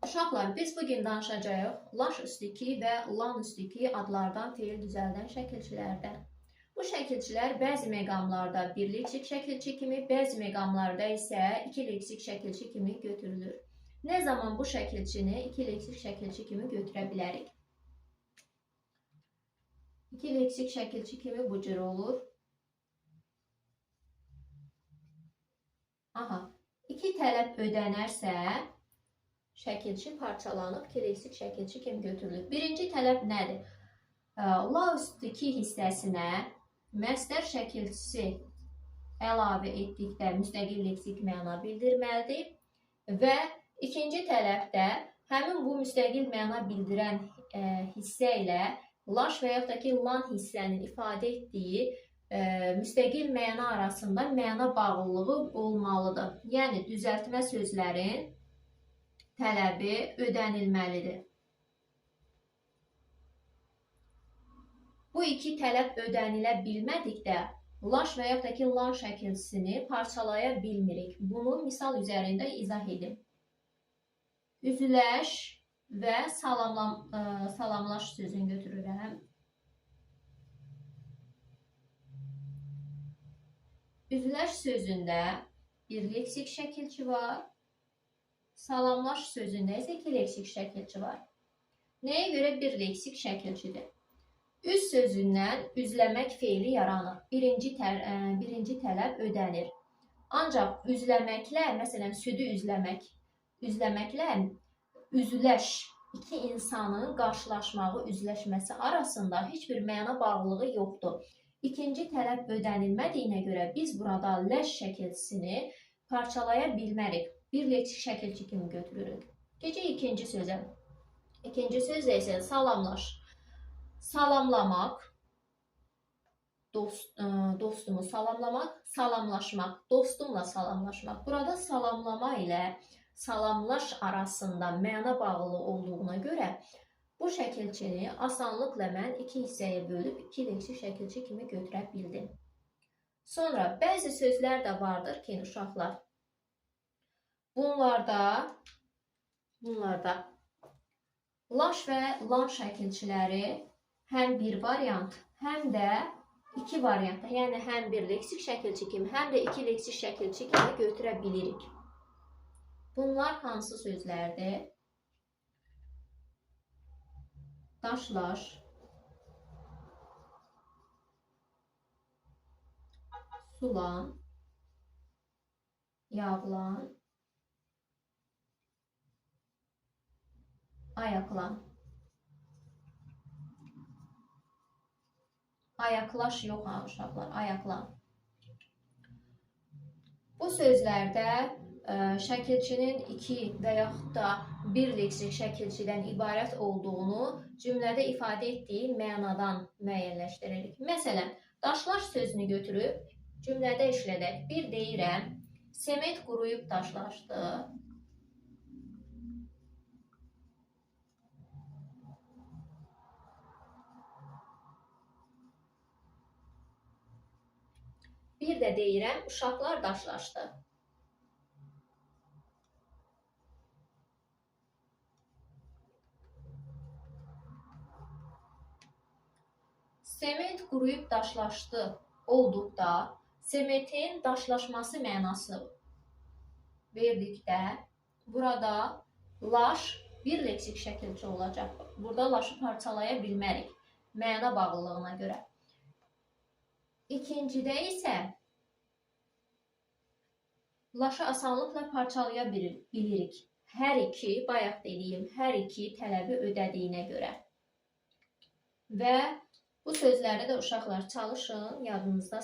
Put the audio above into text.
Uşaqlar, biz bugün danışacağıq laş üstü və lan üstü adlardan feil düzəldən şəkilçilərdən. Bu şəkilçilər bəzi məqamlarda bir leksik şəkilçi kimi, bəzi məqamlarda isə iki leksik şəkilçi kimi götürülür. Nə zaman bu şəkilçini iki leksik şəkilçi kimi götürə bilərik? İki leksik şəkilçi kimi bu cür olur. İki tələb ödənərsə, şəkilçi parçalanıb iki leksik şəkilçi kimi götürülür. Birinci tələb nədir? La üstü hissəsinə məsdər şəkilçisi əlavə etdikdə müstəqil leksik məna bildirməlidir və ikinci tələbdə həmin bu müstəqil məna bildirən hissə ilə laş və yaxud da ki, lan hissənin ifadə etdiyi müstəqil məna arasında məna bağlılığı olmalıdır. Yəni, düzəltmə sözlərin tələbi ödənilməlidir. Bu iki tələb ödənilə bilmədikdə laş və yaxud da ki, lan şəkilçisini parçalaya bilmirik. Bunu misal üzərində izah edim. Üzləş və salamlaş sözünü götürürəm. Üzləş sözündə bir leksik şəkilçi var. Salamlaş sözündə isə iki leksik şəkilçi var. Nəyə görə bir leksik şəkilçidir? Üz sözündən üzləmək feili yaranır. Birinci tələb ödənir. Ancaq üzləməklə, məsələn, südü üzləməklə üzləş, iki insanın qarşılaşmağı, üzləşməsi arasında heç bir məna bağlılığı yoxdur. İkinci tələb ödənilmədiyinə görə biz burada ləş şəkilçisini parçalaya bilmərik. Bir leksik şəkilçi kimi götürürük. Keçək ikinci sözə. İkinci sözdə isə salamlaş. Salamlamaq, dostumu salamlamaq, salamlaşmaq, dostumla salamlaşmaq. Burada salamlama ilə salamlaş arasında məna bağlı olduğuna görə bu şəkilçini asanlıqla mən iki hissəyə bölüb iki leksik şəkilçi kimi götürə bildim. Sonra bəzi sözlər də vardır ki, uşaqlar, Bunlarda laş və lan şəkilçiləri həm bir variant, həm də iki variantda, yəni həm bir leksik şəkilçi kimi, həm də iki leksik şəkilçi kimi götürə bilirik. Bunlar hansı sözlərdir? Daşlaş, sulan, yağlan, ayaqlan. Ayaqlaş yox ha uşaqlar, ayaqlan. Bu sözlərdə şəkilçinin iki və yaxud da bir leksik şəkilçidən ibarət olduğunu cümlədə ifadə etdiyi mənadan müəyyənləşdiririk. Məsələn, daşlaş sözünü götürüb cümlədə işlədək. Bir deyirəm, sement quruyub daşlaşdı. Bir də deyirəm, uşaqlar daşlaşdı. Sement quruyub daşlaşdı olduqda, sementin daşlaşması mənası verdikdə, burada laş bir leksik şəkilçi olacaq. Burada laşı parçalaya bilmərik, məna bağlılığına görə. İkincidə isə laşı asanlıqla parçalaya bilirik. Hər iki, bayaq dediyim, hər iki tələbi ödədiyinə görə. Və bu sözləri də uşaqlar çalışın, yadınızda